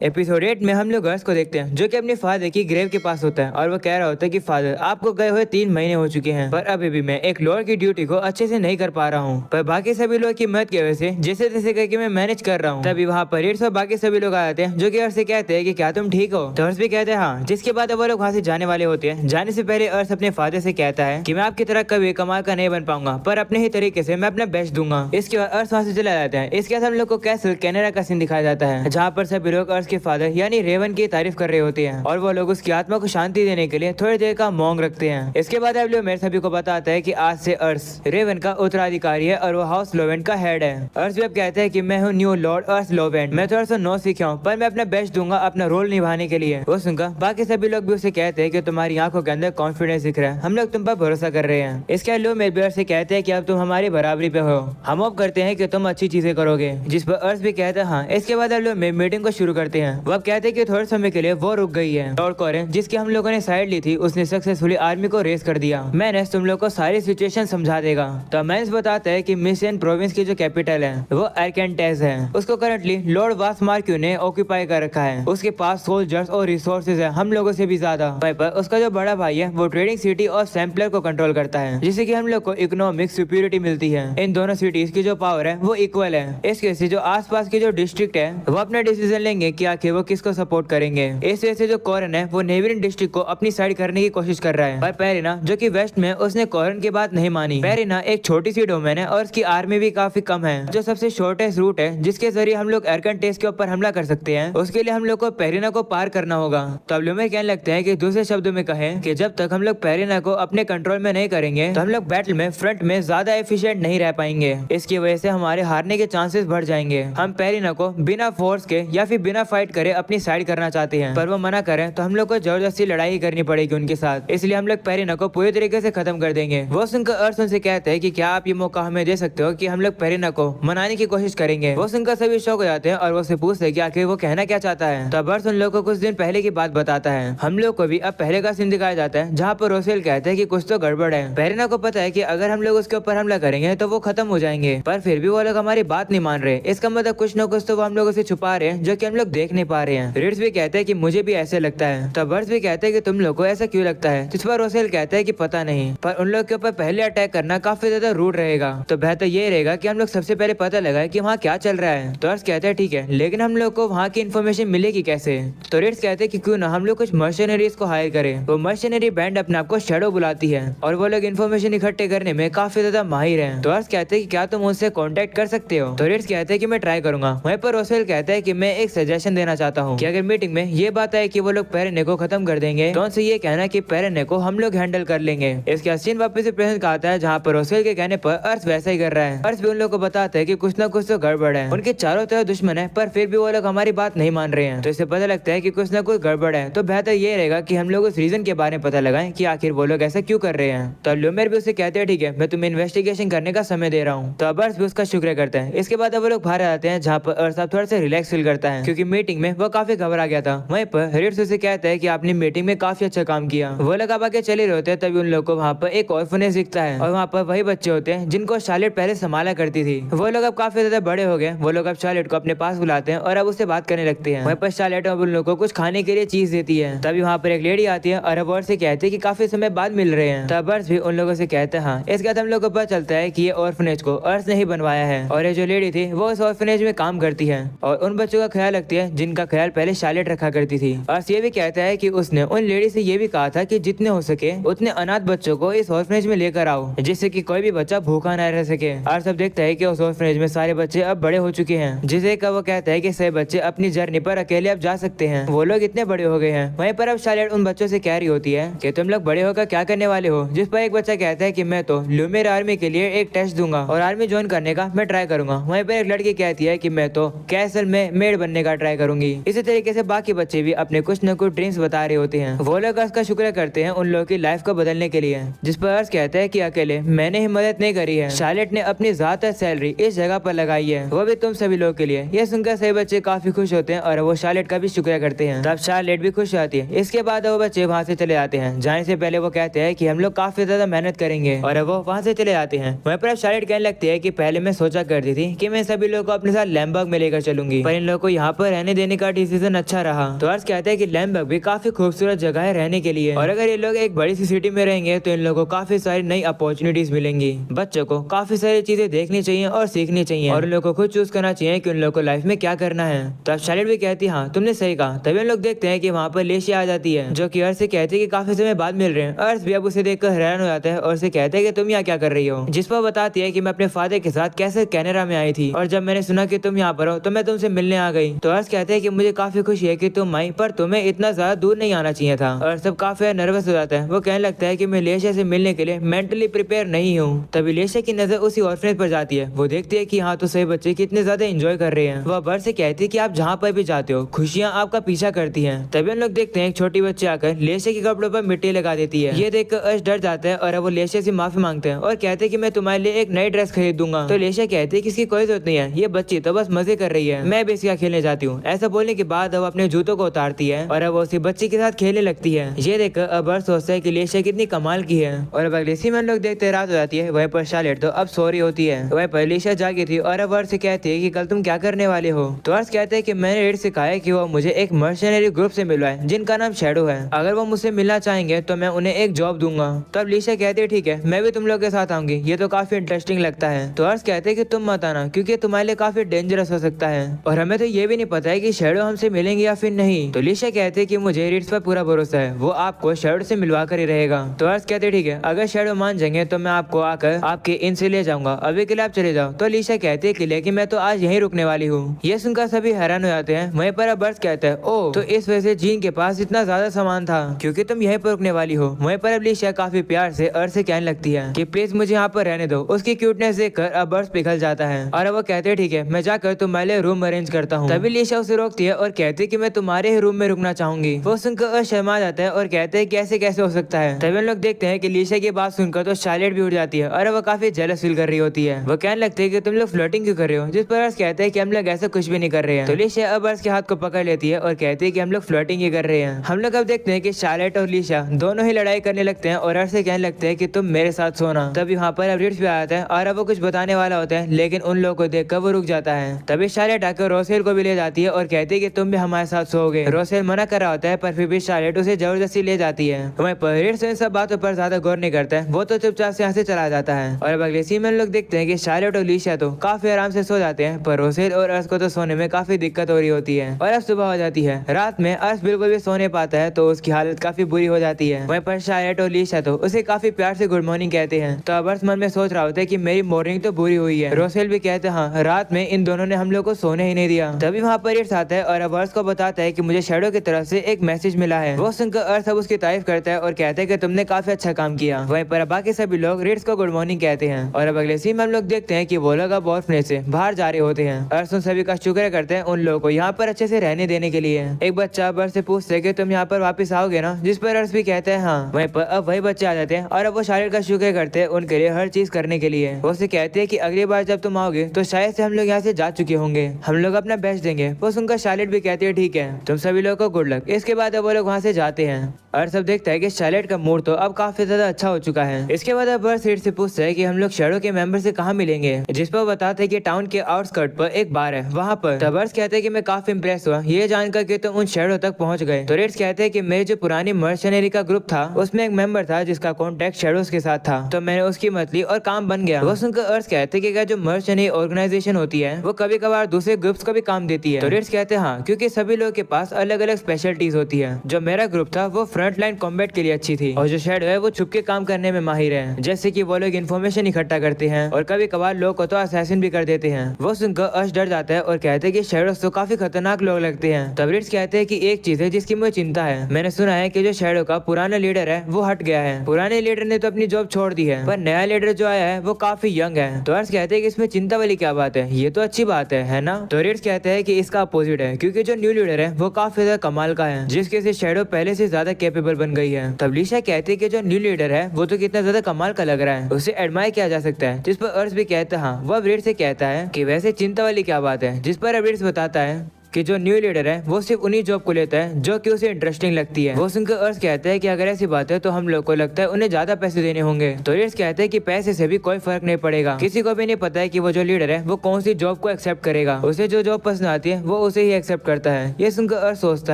Episode 8 में हम लोग अर्श को देखते हैं जो कि अपने फादर की ग्रेव के पास होता है और वो कह रहा होता है कि फादर आपको गए हुए 3 महीने हो चुके हैं पर अभी भी मैं एक लॉयर की ड्यूटी को अच्छे से नहीं कर पा रहा हूँ पर बाकी सभी लोग की मदद की वजह से जैसे तैसे करके मैं मैनेज कर रहा हूँ। तभी वहाँ पर रीड्स और बाकी सभी लोग आ जाते हैं जो कि अर्श से कहते हैं कि क्या तुम ठीक हो। तो अर्श भी कहते हैं हाँ। जिसके बाद वो लोग वहाँ से जाने वाले होते हैं। जाने से पहले अर्श अपने फादर से कहता है कि मैं आपकी तरह कभी कमाल का नहीं बन पाऊंगा पर अपने ही तरीके से मैं अपना बेस्ट दूंगा। इसके बाद अर्श वहाँ से चला जाता है। इसके बाद हम लोग को कैसल कैनेडा का सीन दिखाया जाता है जहाँ पर सभी लोग अर्श के फादर यानी रेवन की तारीफ कर रहे होते हैं और वो लोग उसकी आत्मा को शांति देने के लिए थोड़ी देर का मौन रखते हैं। इसके बाद एवलियो मेरे सभी को बताता है कि आज से अर्श रेवन का उत्तराधिकारी है और वो हाउस लोवेंट का हेड है। अर्श भी अब कहते हैं कि मैं हूँ न्यू लॉर्ड अर्श लोवेंट। मैं थोड़ा सा नो सीखा हूँ पर मैं अपना बेस्ट दूंगा अपना रोल निभाने के लिए। वो सुनकर बाकी सभी लोग भी उसे कहते हैं कि तुम्हारी आंखों के अंदर कॉन्फिडेंस दिख रहा है, हम लोग तुम पर भरोसा कर रहे हैं। इसके बाद मेरे भी अर्श से कहते हैं कि अब तुम हमारी बराबरी पे हो, हम होप करते हैं कि तुम अच्छी चीजें करोगे। जिस पर अर्श भी कहता है हाँ। इसके बाद हम लोग मीटिंग को शुरू करते हैं। वो अब कहते हैं कि थोड़े समय के लिए वो रुक गई है। लॉर्ड कॉरेन जिसकी हम लोगों ने साइड ली थी उसने सक्सेसफुली आर्मी को रेस कर दिया। मैनेस तुम लोग को सारी सिचुएशन समझा देगा। तो मैनेस बताता है कि मिशन प्रोविंस की जो कैपिटल है वो एरकेंटेस है। उसको करंटली लॉर्ड वासमार्क्यू ने ऑक्यूपाई कर रखा है। उसके पास सोल्जर्स और रिसोर्सेज है हम लोगों से भी ज्यादा। पर उसका जो बड़ा भाई है वो ट्रेडिंग सिटी और सैम्पलर को कंट्रोल करता है जिससे कि हम लोग को इकोनॉमिक सुपीरियरिटी मिलती है। इन दोनों सिटीज की जो पावर है वो इक्वल है। इस वजह से जो आसपास की जो डिस्ट्रिक्ट है वो अपना डिसीजन लेंगे कि आखिर वो किसको सपोर्ट करेंगे। इस वजह से जो कॉरन है वो नेवरिन डिस्ट्रिक्ट को अपनी साइड करने की कोशिश कर रहा है। पर पेरिना जो कि वेस्ट में उसने कॉरन की बात नहीं मानी। पेरिना एक छोटी सी डोमेन है और उसकी आर्मी भी काफी कम है। जो सबसे शॉर्टेस्ट रूट है जिसके जरिए हम लोग एरकेंटेस के ऊपर हमला कर सकते हैं उसके लिए हम लोग को पेरिना को पार करना होगा। तो अब लूमेर कहने लगते हैं कि दूसरे शब्दों में कहें कि जब तक हम लोग पेरिना को अपने कंट्रोल में नहीं करेंगे तो हम लोग बैटल में फ्रंट में ज्यादा एफिशिएंट नहीं रह पाएंगे। इसकी वजह से हमारे हारने के चांसेस बढ़ जाएंगे। हम पेरिना को बिना फोर्स के या फिर बिना फाइट करे अपनी साइड करना चाहते हैं पर वो मना करें तो हम लोग को जबरदस्ती लड़ाई करनी पड़ेगी उनके साथ। इसलिए हम लोग पेरिना को पूरी तरीके से खत्म कर देंगे। वो सुनकर अर्श उनसे कहते हैं कि क्या आप ये मौका हमें दे सकते हो कि हम लोग पेरिना को मनाने की कोशिश करेंगे। वो सुनकर सभी शौक हो जाते हैं और वो से पूछते हैं कि आखिर वो कहना क्या चाहता है। तो अर्श उन लोगों को कुछ दिन पहले की बात बताता है। हम लोग को भी अब पहले का सीन दिखाया जाता है जहाँ पर रोसेल कहते हैं कि कुछ तो गड़बड़ है। पेरिना को पता है कि अगर हम लोग उसके ऊपर हमला करेंगे तो वो खत्म हो जाएंगे पर फिर भी वो लोग हमारी बात नहीं मान रहे। इसका मतलब कुछ न कुछ तो वो हम लोगों से छुपा रहे हैं जो कि हम लोग देख नहीं पा रहे हैं। रीड्स भी कहते हैं कि मुझे भी ऐसे लगता है। तो अर्श भी कहते हैं कि तुम लोग को ऐसा क्यों लगता है। इस पर रोसेल कहता है कि पता नहीं पर उन लोग के ऊपर पहले अटैक करना काफी ज्यादा रूड रहेगा तो बेहतर ये रहेगा कि हम लोग सबसे पहले पता लगाए कि वहाँ क्या चल रहा है। तो अर्श कहता है ठीक है लेकिन हम लोग को वहाँ की इन्फॉर्मेशन मिलेगी कैसे। तो रीड्स कहते हैं कि क्यों ना हम लोग कुछ मर्शनरीज को हायर करें। वो मर्शनरी बैंड अपने आप को शैडो बुलाती है और वो लोग इन्फॉर्मेशन इकट्ठे करने में काफी ज्यादा माहिर हैं। तो अर्श कहते हैं कि क्या तुम उनसे कांटेक्ट कर सकते हो। तो रीड्स कहते हैं कि मैं ट्राई करूंगा। वहीं पर रोसेल कहता है कि मैं एक सजेशन देना चाहता हूँ कि अगर मीटिंग में ये बात है कि वो लोग पेरिना को खत्म कर देंगे तो उनसे ये कहना कि पेरिना को हम लोग हैंडल कर लेंगे। इसके असीन वापस से प्रेजेंट आता है जहाँ पर रोसेल के कहने पर अर्श वैसा ही कर रहा है। अर्श भी उन लोग को बताता है कि कुछ ना कुछ तो गड़बड़ है। उनके चारों तरफ दुश्मन है पर फिर भी वो लोग हमारी बात नहीं मान रहे हैं। तो इससे पता लगता है कि कुछ ना कुछ गड़बड़ है। तो बेहतर ये रहेगा कि हम लोग उस रीजन के बारे में पता लगाएं कि आखिर वो लोग ऐसा क्यों कर रहे हैं। तो लूमेर भी उसे कहते हैं ठीक है मैं तुम्हें इन्वेस्टिगेशन करने का समय दे रहा हूँ। तो अब अर्श भी उसका शुक्रिया करते हैं। इसके बाद वो लोग बाहर आते हैं जहाँ पर अर्श थोड़ा सा रिलैक्स फील करता है क्योंकि मीटिंग में वो काफी घबरा गया था। वहीं पर रीड्स उसे कहता है कि आपने मीटिंग में काफी अच्छा काम किया। वो लोग अब आगे चले रहे होते हैं तभी उन लोग को वहाँ पर एक ऑर्फनेज दिखता है और वहाँ पर वही बच्चे होते हैं जिनको शार्लेट पहले संभाला करती थी। वो लोग अब काफी ज्यादा बड़े हो गए। वो लोग अब शार्लेट को अपने पास बुलाते हैं और अब उससे बात करने लगते हैं। वहीं पर शार्लेट अब उन लोग को कुछ खाने के लिए चीज देती है। तभी वहाँ पर एक लेडी आती है और अब अर्श से कहती है कि काफी समय बाद मिल रहे हैं। तब अर्श भी उन लोगों से कहते हैं हाँ। इसके बाद हम लोग को पता चलता है कि ये ऑर्फनेज को अर्श ने ही बनवाया है और ये जो लेडी थी वो उस ऑर्फनेज में काम करती है और उन बच्चों का ख्याल रखती है जिनका ख्याल पहले शार्लेट रखा करती थी। अर्श ये भी कहता है कि उसने उन लेडी से ये भी कहा था कि जितने हो सके उतने अनाथ बच्चों को इस ऑर्फनेज में लेकर आओ जिससे कि कोई भी बच्चा भूखा न रह सके। अर्श अब देखता है कि उस ऑर्फनेज में सारे बच्चे अब बड़े हो चुके हैं जिसे का वो कहता है कि सभी बच्चे अपनी जर्नी पर अकेले अब जा सकते हैं। वो लोग इतने बड़े हो गए हैं। वहीं पर अब शार्लेट उन बच्चों से कह रही होती है कि तुम लोग बड़े होकर क्या करने वाले हो। जिस पर एक बच्चा कहता है कि मैं तो लूमेर आर्मी के लिए एक टेस्ट दूंगा और आर्मी ज्वाइन करने का मैं ट्राई करूंगा। वहीं पर एक लड़की कहती है कि मैं तो कैसल में मेड बनने का ट्राई करूंगी। इसी तरीके से बाकी बच्चे भी अपने कुछ न कुछ ड्रीम्स बता रहे होते हैं। वो लोग अर्श का शुक्र करते हैं उन लोगों की लाइफ को बदलने के लिए। जिस पर अर्श कहता है कि अकेले मैंने ही मदद नहीं करी है, शार्लेट ने अपनी ज्यादातर सैलरी इस जगह पर लगाई है, वो भी तुम सभी लोगों के लिए। ये सुनकर सभी बच्चे काफी खुश होते हैं और वो शार्लेट का भी शुक्रिया करते हैं। तब शार्लेट भी खुश आती है। इसके बाद वो बच्चे वहाँ से चले जाते हैं। जाने से पहले वो कहते हैं कि हम लोग काफी ज्यादा मेहनत करेंगे और वो वहाँ से चले जाते हैं। वहीं पर शार्लेट कहने लगती है कि पहले मैं सोचा करती थी कि मैं सभी लोगों को अपने साथ लैम्बर्ग में लेकर चलूंगी पर इन लोगों को यहाँ पर रहने रहने देने का डिसीजन अच्छा रहा। तो अर्श कहते हैं कि लैम्बर्ग भी काफी खूबसूरत जगह है रहने के लिए, और अगर ये लोग एक बड़ी सी सिटी में रहेंगे तो इन लोगों को काफी सारी नई अपॉर्चुनिटीज मिलेंगी। बच्चों को काफी सारी चीजें देखनी चाहिए और सीखनी चाहिए, और उन लोगों को खुद चूज करना चाहिए कि उन लोगों को लाइफ में क्या करना है। तो अब शार्लेट भी कहती है हाँ तुमने सही कहा। तभी हम लोग देखते हैं कि वहाँ पर लेशिया आ जाती है, जो कि अर्श से कहती है कि काफी समय बाद मिल रहे हैं। अर्श भी अब उसे देखकर हैरान हो जाता है और उसे कहता है कि तुम यहाँ क्या कर रही हो, जिस पर बताती है कि मैं अपने फादर के साथ कैसे कनाडा में आई थी, और जब मैंने सुना कि तुम यहाँ पर हो तो मैं तुमसे मिलने आ गई। तो अर्श कहते हैं कि मुझे काफी खुशी है कि तुम आई, पर तुम्हें इतना ज्यादा दूर नहीं आना चाहिए था। और सब काफी नर्वस हो जाता है। वो कहने लगता है कि मैं लेशिया से मिलने के लिए मेंटली प्रिपेयर नहीं हूँ। तभी लेशिया की नजर उसी ऑर्फनेज पर जाती है। वो देखती है कि हाँ तो सही बच्चे कितने ज्यादा एंजॉय कर रहे हैं। वह बर्ड से कहती है कि आप जहाँ पर भी जाते हो खुशियाँ आपका पीछा करती हैं। तभी हम लोग देखते हैं एक छोटी बच्ची आकर लेशिया के कपड़ों पर मिट्टी लगा देती है। ये देखकर अर्श डर जाता है और अब वो लेशिया से माफी मांगते हैं और कहते हैं कि मैं तुम्हारे लिए एक नई ड्रेस खरीद दूंगा। तो लेशिया कहती है कि इसकी कोई जरूरत नहीं है, ये बच्ची तो बस मजे कर रही है, मैं भी इसके साथ खेलने जाती हूँ। ऐसा बोलने के बाद अब अपने जूतों को उतारती है और अब वो उसी बच्ची के साथ खेलने लगती है। ये देखकर अब अर्श सोचता है कि लेशिया कितनी कमाल की है। और अब अगले सीन में लोग देखते हैं रात हो जाती है। वहीं पर शार्लेट तो अब सो रही होती है। वहीं पर लेशिया जागी थी और अब अर्श से कहती है कि कल तुम क्या करने वाले हो। तो अर्श कहते हैं कि मैंने रेड से कहा है कि वो मुझे एक मर्सनरी ग्रुप से मिलवाए जिनका नाम शैडो है। अगर वो मुझसे मिलना चाहेंगे तो मैं उन्हें एक जॉब दूंगा। तब लेशिया कहती है ठीक है मैं भी तुम लोग के साथ आऊंगी, ये तो काफी इंटरेस्टिंग लगता है। तो अर्श कहते हैं कि तुम मत आना क्योंकि तुम्हारे लिए काफी डेंजरस हो सकता है, और हमें तो ये भी नहीं पता है कि शैडो हमसे मिलेंगे या फिर नहीं। तो लेशिया कहते हैं कि मुझे रीड्स पर पूरा भरोसा है, वो आपको शैडो से मिलवा कर ही रहेगा। तो अर्श कहते हैं ठीक है अगर शैडो मान जाएंगे तो मैं आपको आकर आपके इन से ले जाऊंगा, अभी के लिए आप चले जाओ। तो लेशिया कहती है कि लेकिन मैं तो आज यहीं रुकने वाली हूँ। ये सुनकर सभी हैरान हो जाते हैं। वहीं पर अब अर्श कहता है ओ तो इस वजह से जीन के पास इतना ज्यादा सामान था क्योंकि तुम यहीं पर रुकने वाली हो। वहीं पर अब लेशिया काफी प्यार से अर्श से कहने लगती है कि प्लीज मुझे यहाँ पर रहने दो। उसकी क्यूटनेस देखकर अब अर्श पिघल जाता है और अब वो कहते हैं ठीक है मैं जाकर तुम्हारे लिए रूम अरेंज करता हूँ। तभी लेशिया उसे रोकती है और कहती है कि मैं तुम्हारे ही रूम में रुकना चाहूंगी। वो सुनकर अर्श शर्मा जाता है और कहते हैं कैसे कैसे हो सकता है। तभी हम लोग देखते हैं कि लेशिया की बात सुनकर तो शार्लेट भी उठ जाती है और वो काफी जेलस फील कर रही होती है। वो कहने लगती है कि तुम लोग फ्लर्टिंग क्यों कर रहे हो, जिस पर अर्श कहते हैं कि हम लोग ऐसा कुछ भी नहीं कर रहे हैं। तो लेशिया अब अर्श के हाथ को पकड़ लेती है और कहती है कि हम लोग फ्लर्टिंग ही कर रहे हैं। हम लोग अब देखते हैं कि शार्लेट और लेशिया दोनों ही लड़ाई करने लगते हैं और अर्श से कहने लगते हैं कि तुम मेरे साथ सोना। तभी वहाँ पर अब रिट्स भी आता है और अब वो कुछ बताने वाला होता है, लेकिन उन लोगों को देखकर वो रुक जाता है। तभी शार्लेट आकर रोसेल को भी ले जाती है और कहती है कि तुम भी हमारे साथ सोओगे। रोसेल मना कर रहा होता है पर फिर भी शार्लेट उसे जबरदस्ती ले जाती है। वहीं पर रिट्स इन सब बातों पर ज्यादा गौर नहीं करता है, वो तो चुपचाप से यहाँ से चला जाता है। और अब अगले सीन में लोग देखते हैं कि शार्लेट और लेशिया तो काफी आराम से सो जाते हैं, पर रोसेल और अर्श को तो सोने में काफी दिक्कत हो रही होती है। और अब सुबह हो जाती है। रात में अर्श बिल्कुल भी सो नहीं पाता है तो उसकी हालत काफी बुरी हो जाती है। वहीं पर शार्लेट और लेशिया तो उसे काफी प्यार से गुड मॉर्निंग कहते हैं। तो अब अर्श मन में सोच रहा होता है कि मेरी मॉर्निंग तो बुरी हुई है। रोसेल भी कहते हैं हाँ रात में इन दोनों ने हम लोग को सोने ही नहीं दिया। तभी वहाँ पर रिट्स आता है और अब अर्श को बताता है कि मुझे शैडो की तरफ से एक मैसेज मिला है। वो सुनकर अर्श अब उसकी तारीफ करता है और कहते हैं कि तुमने काफी अच्छा काम किया। वहीं पर बाकी सभी लोग रिट्स को गुड मॉर्निंग कहते हैं। और अब अगले सीन में हम लोग देखते हैं कि वो लोग अब ऑर्फनेज से बाहर जा रहे होते हैं। अर्श उन सभी का शुक्र करते हैं उन लोगों को यहाँ पर अच्छे से रहने देने के लिए। एक बच्चा अब अर्श से पूछता है कि तुम यहाँ पर वापस आओगे ना, जिस पर अर्श भी कहते हैं हाँ। वहीं पर अब वही बच्चे आ जाते हैं और अब वो शार्लेट का शुक्र करते हैं उनके लिए हर चीज करने के लिए। वो उसे कहते हैं कि अगली बार जब तुम आओगे तो शायद से हम लोग यहाँ से जा चुके होंगे, हम लोग अपना बेस्ट देंगे। वो सुनकर शार्लेट भी कहती है ठीक है तुम सभी लोगों को गुड लक। इसके बाद अब वो लोग वहाँ से जाते हैं और सब देखता है कि शार्लेट का मूड तो अब काफी ज्यादा अच्छा हो चुका है। इसके बाद अब अर्श से पूछता है कि हम लोग शैडो के मेंबर से कहाँ मिलेंगे, जिस पर बताते हैं कि टाउन के आउटस्कर्ट पर एक बार है वहाँ पर। तब अर्श कहते हैं कि मैं काफी इंप्रेस हुआ ये जानकर कि तुम उन शैडो तक पहुँच गए। तो रिट्स कहते हैं कि मेरे जो पुरानी मर्सनरी का ग्रुप था उसमें एक मेंबर था जिसका कॉन्टेक्ट शैडोज के साथ था, तो मैंने उसकी मत ली और काम बन गया। वो सुनकर अर्श कहते हैं कि जो मर्सनरी ऑर्गेनाइजेशन होती है वो कभी कभार दूसरे ग्रुप्स को भी काम देती है। तो रिट्स कहते हैं हाँ क्योंकि सभी लोगों के पास अलग अलग स्पेशलिटीज होती है। जो मेरा ग्रुप था वो फ्रंट लाइन कॉम्बैट के लिए अच्छी थी और जो शैडो है वो छुप के काम करने में माहिर है, जैसे कि वो लोग इन्फॉर्मेशन इकट्ठा करते हैं और कभी कभार लोग को तो असैसिन भी कर देते हैं। वो सुनकर अर्श डर जाता है और कहते हैं कि शैडोज तो काफी खतरनाक लोग लगते हैं। तब रिट्स कहते हैं कि एक चीज है जिसकी मुझे चिंता है, मैंने सुना है कि जो शैडो का पुराना लीडर है वो हट गया है। पुराने लीडर ने तो अपनी जॉब छोड़ दी है पर नया लीडर जो आया है वो काफी यंग है। तो अर्श कहते हैं कि इसमें चिंता वाली क्या बात है, ये तो अच्छी बात है ना। तो रिट्स कहते हैं कि इसका अपोजिट है क्योंकि जो न्यू लीडर है वो काफी ज्यादा कमाल का है जिसके से शैडो पहले से ज्यादा कैपेबल बन गई है। तब लेशिया कहती है कि जो न्यू लीडर है वो तो कितना ज्यादा कमाल का लग रहा है, उसे एडमायर किया जा सकता है। जिस पर अर्श भी कहता है हाँ। वो अब रिट्स से कहता है कि वैसे चिंता वाली क्या बात है, जिस पर अब रिट्स बताता है कि जो न्यू लीडर है वो सिर्फ उन्हीं जॉब को लेता है जो कि उसे इंटरेस्टिंग लगती है। वो सुनकर अर्श कहता है कि अगर ऐसी बात है तो हम लोग को लगता है उन्हें ज्यादा पैसे देने होंगे। तो रिट्स कहते हैं कि पैसे से भी कोई फर्क नहीं पड़ेगा, किसी को भी नहीं पता है कि वो जो लीडर है वो कौन सी जॉब को एक्सेप्ट करेगा, उसे जो जॉब पसंद आती है वो उसे ही एक्सेप्ट करता है। ये सुनकर अर्श सोचता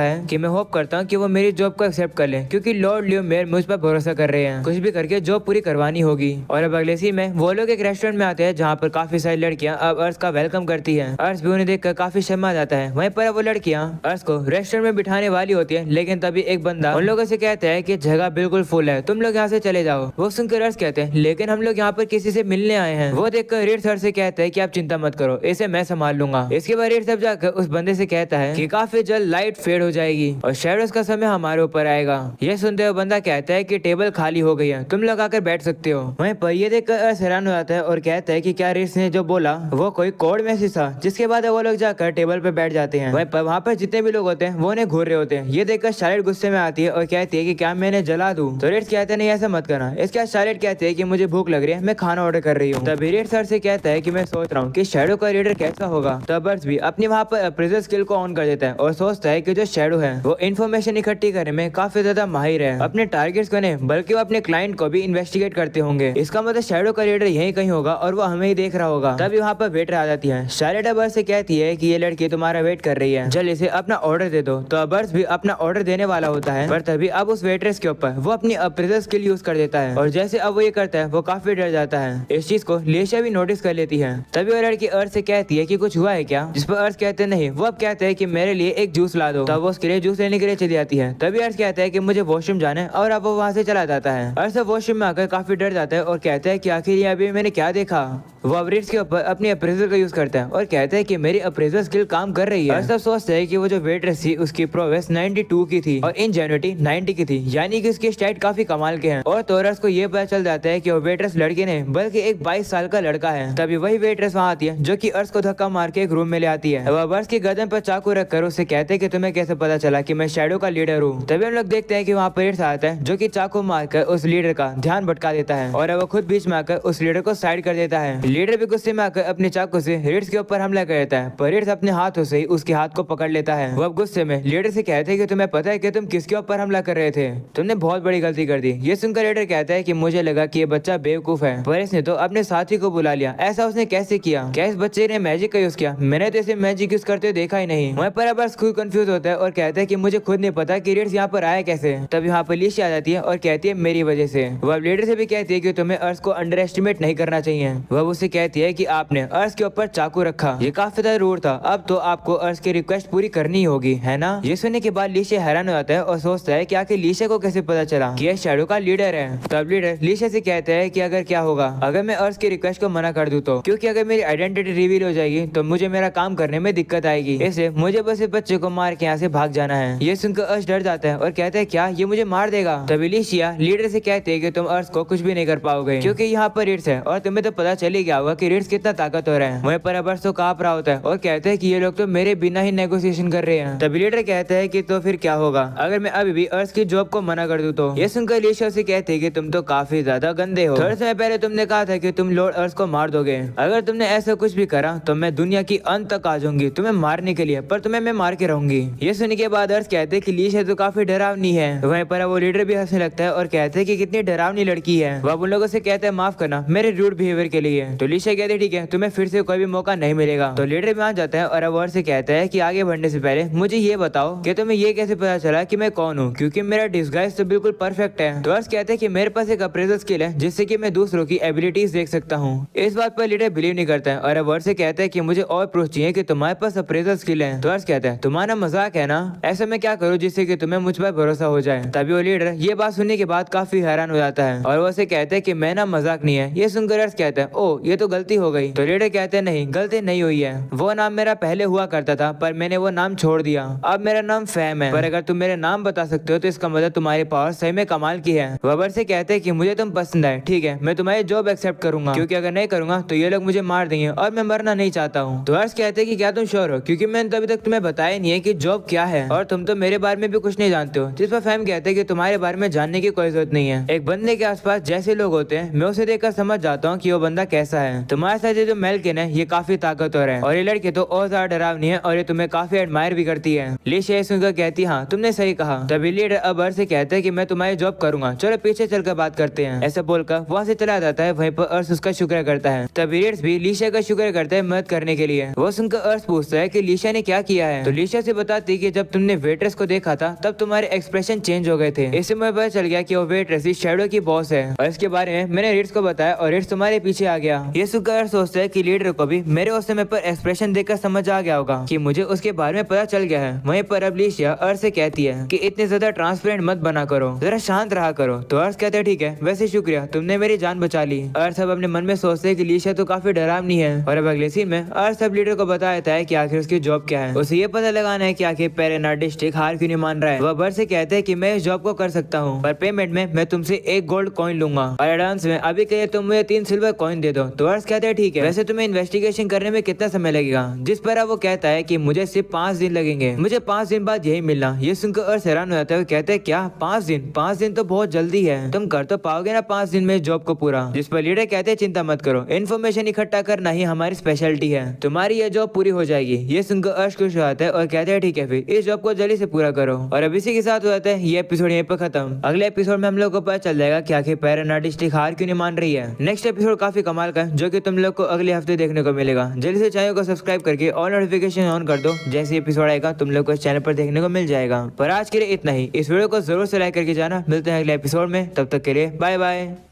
है कि मैं होप करता हूँ कि वो मेरी जॉब को एक्सेप्ट कर ले, क्योंकि लॉर्ड ल्यूमेयर मुझ पर भरोसा कर रहे हैं, कुछ भी करके जॉब पूरी करवानी होगी। और अब अगले सीन में वो लोग एक रेस्टोरेंट में आते हैं जहाँ पर काफी सारी लड़कियाँ अब अर्श का वेलकम करती है। अर्श भी उन्हें देखकर काफी शर्मा जाता है। वहीं पर वो लड़कियाँ अर्श को रेस्टोरेंट में बिठाने वाली होती है, लेकिन तभी एक बंदा उन लोगों से कहता है कि जगह बिल्कुल फुल है, तुम लोग यहाँ से चले जाओ। वो सुनकर अर्श कहते हैं लेकिन हम लोग यहाँ पर किसी से मिलने आए हैं। वो देखकर रिट्स अर्श से कहता है कि आप चिंता मत करो, इसे मैं संभाल लूंगा। इसके बाद रिट्स अब जाकर उस बंदे से कहता है कि काफी जल्द लाइट फेड हो जाएगी और शैडोज का समय हमारे ऊपर आएगा। यह सुनते हुए बंदा कहता है कि टेबल खाली हो गई है, तुम लोग आकर बैठ सकते हो। वहीं पर ये देखकर अर्श हैरान हो जाता है और कहता है कि क्या रिट्स ने जो बोला वो कोई कोड मैसेज था। जिसके बाद वो लोग जाकर टेबल पर बैठ जाते हैं। वहाँ पर जितने भी लोग होते हैं वो उन्हें घूर रहे होते हैं। ये देखकर शार्लेट गुस्से में आती है और कहती है कि क्या मैंने जला दूं। तो रिट्स कहते हैं नहीं ऐसा मत करना। इसके बाद शार्लेट कहती है कि मुझे भूख लग रही है, मैं खाना ऑर्डर कर रही हूँ। तभी रिट्स अर्श से कहता है कि मैं सोच रहा हूँ कि शैडो का लीडर कैसा होगा। तब अर्श भी अपनी वहाँ पर अप्रेजल स्किल को ऑन कर देता है और सोचता है कि जो शैडो है वो इन्फॉर्मेशन इकट्ठी करने में काफी ज्यादा माहिर है, अपने टारगेट्स को नहीं बल्कि वो अपने क्लाइंट को भी इन्वेस्टिगेट करते होंगे। इसका मतलब शैडो का लीडर यहीं कहीं होगा और वो हमें ही देख रहा होगा। तभी वहाँ पर वेटर आ जाती है। शार्लेट अब अर्श से कहती है कि ये लड़की तुम्हारा वेट कर रही है, जल्दी से अपना ऑर्डर दे दो। तो अब अर्श भी अपना ऑर्डर देने वाला होता है, पर तभी अब उस वेट्रेस के ऊपर वो अपनी अप्रेजल स्किल यूज कर देता है और जैसे अब वो ये करता है वो काफी डर जाता है। इस चीज को लेशा भी नोटिस कर लेती है। तभी वो लड़की अर्श से कहती है कि कुछ हुआ है क्या, जिस पर अर्श कहते हैं नहीं। वो अब कहते हैं कि मेरे लिए एक जूस ला दो। तब वो उसके लिए जूस लेने के लिए चली जाती है। तभी अर्श कहता है कि मुझे वॉशरूम जाना है और अब वो वहाँ से चला जाता है। अर्श वॉशरूम में आकर काफी डर जाता है और कहता है कि आखिर ये अभी मैंने क्या देखा। वो अब रिट्स के ऊपर अपनी अप्रेजल का यूज करता है और कहता है कि मेरी अप्रेजल स्किल काम कर रही है। अर्श सोचता है कि वो जो वेट्रेस थी उसकी प्रोग्रेस 92 की थी और इंजेन्युइटी 90 की थी, यानी कि उसके स्टैट काफी कमाल के हैं। और तो अर्श को ये पता चल जाता है कि वो वेट्रेस लड़की नहीं बल्कि एक 22 साल का लड़का है। तभी वही वेट्रेस वहाँ आती है जो कि अर्श को धक्का मार के एक रूम में ले आती है। वह अर्श की गर्दन पर चाकू रखकर उससे कहते हैं कि तुम्हें कैसे पता चला कि मैं शैडो का लीडर हूँ। तभी हम लोग देखते हैं कि वहाँ पर रिट्स आता है जो कि चाकू मारकर उस लीडर का ध्यान भटका देता है और वो खुद बीच में आकर उस लीडर को साइड कर देता है। लीडर भी गुस्से में आकर अपने चाकू से रिट्स के ऊपर हमला कर देता है, पर रिट्स अपने हाथों से ही उसके हाथ को पकड़ लेता है। वो अब गुस्से में लीडर से कहते हैं कि तुम्हें पता है कि तुम किसके ऊपर हमला कर रहे थे, तुमने बहुत बड़ी गलती कर दी। ये सुनकर लीडर कहता है कि मुझे लगा कि ये बच्चा बेवकूफ है, पर इसने तो अपने साथी को बुला लिया। ऐसा उसने कैसे किया? क्या इस बच्चे ने मैजिक का यूज किया? मैंने तो इसे मैजिक यूज करते देखा ही नहीं। वहीं पर अब खुद कंफ्यूज होता है और कहता है कि मुझे खुद नहीं पता कि रिट्स यहाँ पर आया कैसे। तब यहाँ पर लिशा आ जाती है और कहती है मेरी वजह से। वह लीडर से भी कहती है कि तुम्हें अर्श को अंडर एस्टिमेट नहीं करना चाहिए। वह उससे कहती है कि आपने अर्श के ऊपर चाकू रखा, ये काफी ज्यादा रूड था। अब तो आपको अर्श की रिक्वेस्ट पूरी करनी होगी, है ना? ये सुनने के बाद लिशा हैरान हो जाता है और सोचता है कि आखिर लिशा को कैसे पता चला कि यह शैडो का लीडर है। तब लीडर लिशा से कहता है कि अगर क्या होगा अगर मैं अर्श की रिक्वेस्ट को मना कर दूं तो, क्योंकि अगर मेरी आइडेंटिटी रिवील हो जाएगी तो मुझे मेरा काम करने में दिक्कत आएगी, इसलिए मुझे बस इस बच्चे को मार के यहाँ से भाग जाना है। ये सुनकर अर्श डर जाता है और कहता है क्या ये मुझे मार देगा? तभी लिशा लीडर से कहते हैं कि तुम अर्श को कुछ भी नहीं कर पाओगे, क्योंकि यहाँ पर रिट्स है और तुम्हें तो पता चली गया होगा कि रिट्स कितना ताकतवर है। वहीं पर अब अर्श तो कांप रहा होता है और कहते हैं कि ये लोग तो मेरे बिना ही नेगोशिएशन कर रहे हैं। तभी लीडर कहता है कि तो फिर क्या होगा अगर मैं अभी भी अर्श की जॉब को मना कर दूं तो? ये सुनकर लिशा से कहते हैं कि तुम तो काफी ज्यादा गंदे हो। थोड़े समय पहले तुमने कहा था कि तुम लॉर्ड अर्श को मार दोगे, अगर तुमने ऐसा कुछ भी करा तो मैं दुनिया की अंत तक आ जाऊंगी तुम्हें मारने के लिए, पर तुम्हें मैं मार के रहूंगी। ये सुनने के बाद अर्श कहते हैं कि लिशा तो काफी डरावनी है। वहीं पर वो लीडर भी हंसने लगता है और कहते हैं कि कितनी डरावनी लड़की है। वह उन लोगों से कहते हैं माफ करना मेरे रूड बिहेवियर के लिए। तो लिशा कहते हैं ठीक है तुम्हें फिर से कोई भी मौका नहीं मिलेगा। तो लीडर भी मान जाता है और अब अर्श से कहता है कि आगे बढ़ने से पहले मुझे ये बताओ कि तुम्हें ये कैसे पता चला कि मैं कौन हूँ, क्योंकि मेरा डिस्गाइज तो बिल्कुल परफेक्ट है। तो अर्श कहते हैं कि मेरे पास एक अप्रेजल स्किल है जिससे कि मैं दूसरों की एबिलिटीज देख सकता हूँ। इस बात पर लीडर बिलीव नहीं करता है और अब अर्श से कहता है कि मुझे और प्रूफ चाहिए कि तुम्हारे पास अप्रेजल स्किल है। तो अर्श कहता है तुम्हारा मजाक है ना, ऐसा मैं क्या करूँ जिससे कि तुम्हें मुझ पर भरोसा हो जाए। तभी वो लीडर ये बात सुनने के बाद काफी हैरान हो जाता है और वो उसे कहता है कि मैं ना मजाक नहीं है। ये सुनकर अर्श कहता है ओ ये तो गलती हो गई। तो लीडर कहते हैं नहीं गलती नहीं हुई है, वो नाम मेरा पहले हुआ करता था पर मैंने वो नाम छोड़ दिया, अब मेरा नाम फैम है। पर अगर तुम मेरे नाम बता सकते हो तो इसका मतलब तुम्हारी पावर सही में कमाल की है। वबर से कहते हैं कि मुझे तुम पसंद है, ठीक है मैं तुम्हारी जॉब एक्सेप्ट करूंगा, क्योंकि अगर नहीं करूंगा तो ये लोग मुझे मार देंगे और मैं मरना नहीं चाहता हूँ। तो अर्श कहते हैं कि क्या तुम श्योर हो, क्योंकि मैंने अभी तक तुम्हें बताया नहीं है कि जॉब क्या है और तुम तो मेरे बारे में भी कुछ नहीं जानते हो। जिस पर फैम कहते हैं कि तुम्हारे बारे में जानने की कोई जरूरत नहीं है, एक बंदे के आसपास जैसे लोग होते हैं मैं उसे देखकर समझ जाता हूँ कि वो बंदा कैसा है। तुम्हारे साथ जो मेल्किन है ये काफी ताकतवर है और ये लड़की तो और ज्यादा डरावनी है और ये तुम्हें काफी एडमायर भी करती है। लिशिया ये सुनकर कहती हाँ तुमने सही कहा। तभी लीडर अब अर्श से कहता है कि मैं तुम्हारी जॉब करूंगा, चलो पीछे चलकर बात करते हैं। ऐसा बोलकर वहाँ से चला जाता है। वहीं पर अर्श उसका शुक्र करता है। तभी लीडर्स भी लिशिया का शुक्र करता है मदद करने के लिए। वो सुनकर अर्श पूछता है कि लिशिया ने क्या किया है। तो लिशिया से बताती कि जब तुमने वेट्रेस को देखा था तब तुम्हारे एक्सप्रेशन चेंज हो गए थे। इससे मुझे पता चल गया कि वो वेट्रेस इस शैडो की बॉस है और इसके बारे में मैंने रीड्स को बताया और रीड्स तुम्हारे पीछे आ गया। ये सुनकर अर्श सोचता है कि लीडर को भी मेरे उस समय पर एक्सप्रेशन देखकर समझ आ गया होगा कि मुझे उसके बारे में पता चल गया है। वहीं पर अब लिशिया अर्श से कहती है कि इतने ज्यादा ट्रांसपेरेंट मत बना करो, जरा शांत रहा करो। तो अर्श कहते हैं ठीक है, वैसे शुक्रिया, तुमने मेरी जान बचा ली। अर्श अब अपने मन में सोचते है कि लिशिया तो काफी डरावनी है। और अब अगले सीन में अर्श अब लीडर को बताता है कि आखिर उसकी जॉब क्या है। उसे ये पता लगाना है कि आखिर पेरेनार डिस्ट्रिक्ट हार क्यों नहीं मान रहा है। वह बर्ड से कहते हैं कि मैं इस जॉब को कर सकता हूँ, पर पेमेंट में मैं तुमसे 1 गोल्ड कॉइन लूंगा और एडवांस में अभी कहिए तुम मुझे 3 सिल्वर कॉइन दे दो। तो अर्श कहते हैं ठीक है, वैसे तुम्हें इन्वेस्टिगेशन करने में कितना समय लगेगा। जिस पर वो कहता है कि मुझे सिर्फ 5 दिन लगेंगे, मुझे 5 दिन बाद यही मिलना। ये सुनकर अर्श हैरान हो जाता है। कहते हैं क्या 5 दिन? 5 दिन तो बहुत जल्दी है, तुम कर तो पाओगे ना 5 दिन में जॉब को पूरा। जिस पर लीडर कहते हैं चिंता मत करो, इन्फॉर्मेशन इकट्ठा करना ही हमारी स्पेशलिटी है, तुम्हारी ये जॉब पूरी हो जाएगी। ये सुनकर अर्श खुश हो जाता है और कहते हैं ठीक है फिर इस जॉब को जल्दी से पूरा करो। और अब इसी के साथ हो जाता है ये एपिसोड यहीं पर खत्म। अगले एपिसोड में हम लोग को पता चल जाएगा कि आखिर पेरेनार डिस्ट्रिक्ट हार क्यों नहीं मान रही है। नेक्स्ट एपिसोड काफी कमाल का है जो कि तुम लोग को अगले हफ्ते देखने को मिलेगा। जल्दी से चैनल को सब्सक्राइब करके और नोटिफिकेशन ऑन कर दो, जैसे एपिसोड आएगा तुम लोग को इस चैनल पर देखने को मिल जाएगा। पर आज के लिए इतना ही, इस वीडियो को जरूर से लाइक करके जाना। मिलते हैं अगले एपिसोड में, तब तक के लिए बाय बाय।